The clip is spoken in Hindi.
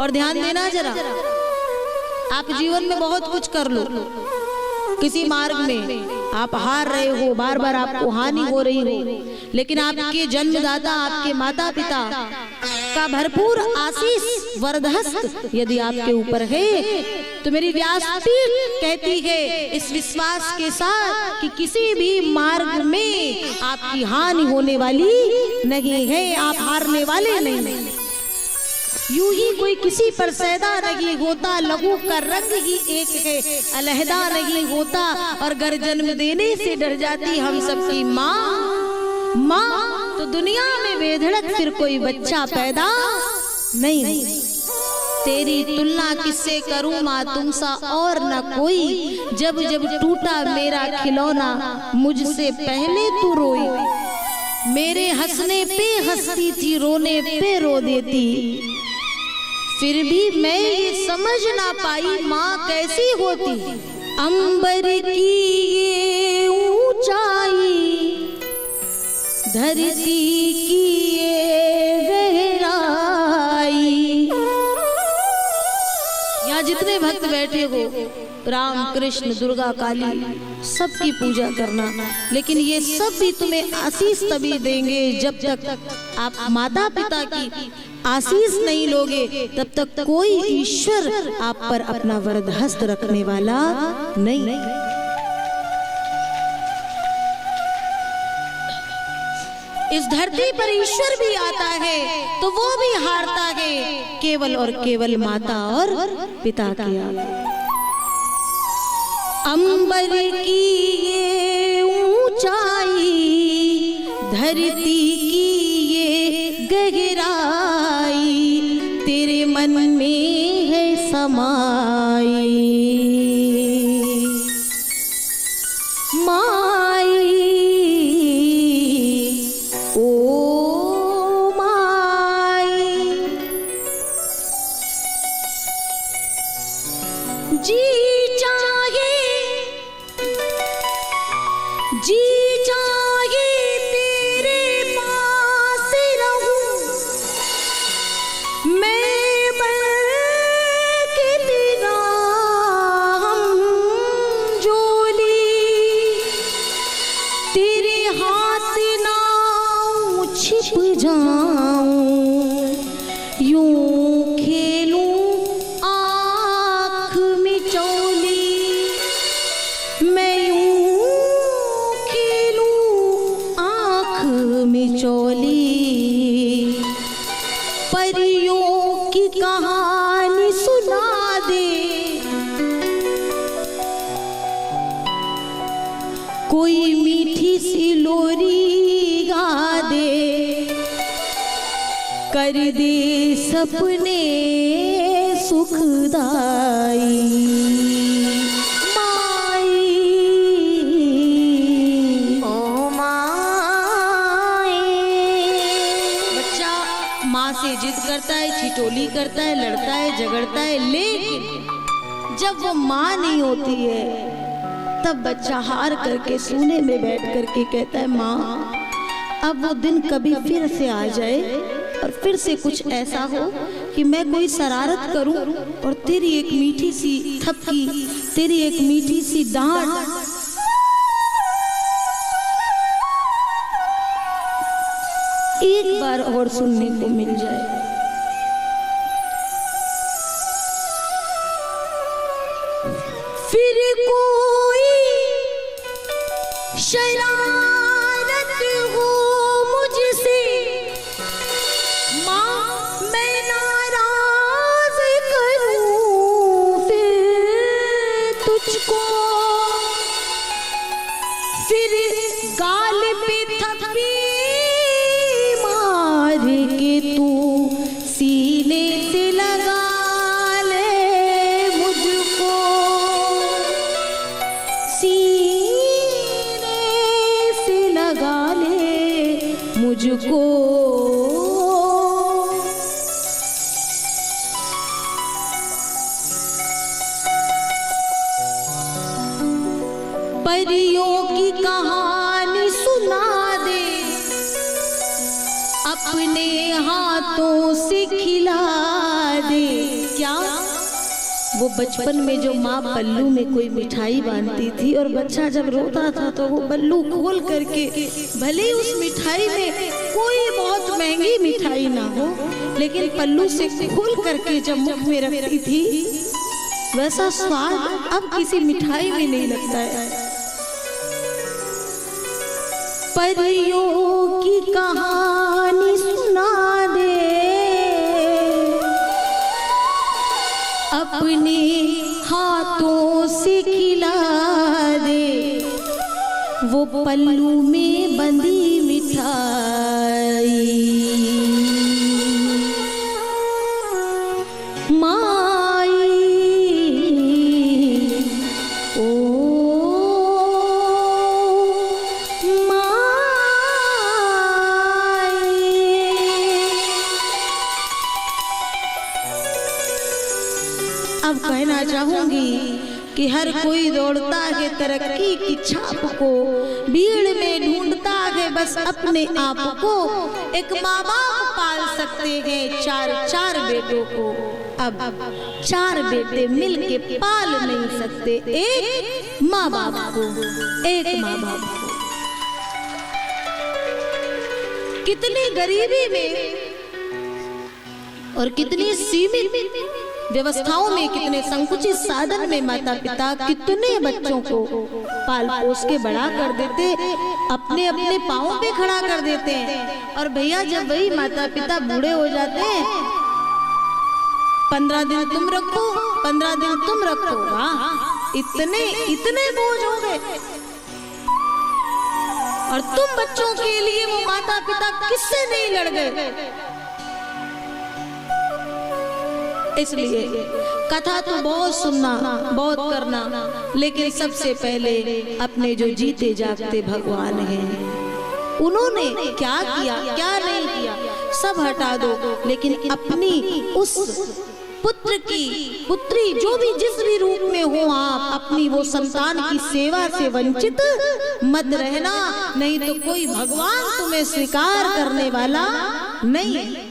और ध्यान देना जरा, आप जीवन में बहुत कुछ कर लो, किसी मार्ग में आप हार रहे हो, बार बार आपको हानि हो रही हो, लेकिन आपके जन्मदाता, आपके माता पिता का भरपूर आशीष वरदहस्त यदि आपके ऊपर है, तो मेरी व्यासपीठ कहती है इस विश्वास के साथ कि किसी भी मार्ग में आपकी हानि होने वाली नहीं है, आप हारने वाले नहीं। यूं ही कोई किसी पर सैदा नहीं होता, लहू का रंग ही एक है, अलहदा नहीं होता, और घर जन्म देने से डर जाती हम सबकी माँ। माँ तो दुनिया में बेधड़क फिर कोई बच्चा पैदा नहीं। तेरी तुलना किससे करूं माँ तुमसा और न कोई, जब जब टूटा मेरा खिलौना मुझसे पहले तू रोई। मेरे हंसने पे हंसती थी, रोने पे रो देती, फिर भी मैं ये समझ ना पाई माँ कैसी होती। अंबर की ये ऊंचाई, धरती की ये गहराई। यहाँ जितने भक्त बैठे हो, राम कृष्ण दुर्गा काली सबकी पूजा करना, लेकिन ये सब भी तुम्हें आशीष तभी देंगे जब तक आप माता पिता की आशीष नहीं लोगे, तब तक कोई ईश्वर आप पर अपना वरदहस्त रखने वाला नहीं। इस धरती पर ईश्वर भी आता है तो वो भी हारता है केवल और केवल माता और पिता के आगे। अंबर की ये ऊंचाई, धरती की ये गहराई, तेरे मन में है समाई। माई ओ माई, जी चाहे तेरे पास रहूं, मैं बन के तेरा हम जोली, तेरे हाथ ना छिप जाऊं, यूं खेलूं आँख मिचौली, मैं मिचौली। परियों की कहानी सुना दे, कोई मीठी सी लोरी गा दे, कर दे सपने सुखदाई। माँ से जिद करता है, ठिठोली करता है, लड़ता है, झगड़ता है, लेकिन जब वो माँ नहीं होती है तब बच्चा हार करके सूने में बैठ करके कहता है माँ अब वो दिन कभी फिर से आ जाए और फिर से कुछ ऐसा हो कि मैं कोई शरारत करूं और तेरी एक मीठी सी थपकी, तेरी एक मीठी सी डांट एक बार और सुनने को मिल जाए। फिर कोई शरारत हो मुझसे माँ मैं नाराज करूं फिर तुझको, फिर गाल पे थप्पी के तू सीने से लगा ले मुझको, सीने से लगा ले मुझको। परियों की कहानी सुना दे, अपने हाथों से खिला दे, वो बचपन में जो माँ पल्लू में कोई मिठाई बांधती थी और बच्चा जब रोता था तो वो पल्लू खोल करके, भले ही उस मिठाई में कोई बहुत महंगी मिठाई ना हो, लेकिन पल्लू से खोल करके जब मुख में रखती थी, वैसा स्वाद अब किसी मिठाई में नहीं लगता है। परियों की कहानी सुना दे, अपने हाथों से खिला दे, वो पल्लू में बंधी मिठाई। माई ओ माई। अब कहना चाहूंगी कि हर कोई दौड़ता है तरक्की की छाप को, भीड़ में ढूंढता है बस अपने आप को। एक माँ बाप पाल सकते हैं चार चार बेटों को, अब चार बेटे मिलके पाल नहीं सकते एक माँ बाप को, एक माँ बाप को। कितनी गरीबी में और कितनी सीमित व्यवस्थाओं में, कितने संकुचित साधन में माता पिता कितने बच्चों को पाल पोस के बड़ा कर देते, अपने अपने पांवों पे खड़ा कर देते हैं। और भैया जब वही माता पिता बूढ़े हो जाते हैं, 15 दिन तुम रखो, 15 दिन तुम रखो, वाह इतने इतने बोझ हो गए। और तुम बच्चों के लिए वो माता पिता किससे नहीं लड़ गए। इसलिए कथा तो बहुत सुनना, बहुत करना, लेकिन सबसे पहले अपने जो जीते जागते भगवान हैं, उन्होंने क्या किया क्या नहीं किया सब हटा दो, लेकिन अपनी उस पुत्र की पुत्री जो भी जिस भी रूप में हो, आप अपनी वो संतान की सेवा से वंचित मत रहना, नहीं तो कोई भगवान तुम्हें स्वीकार करने वाला नहीं।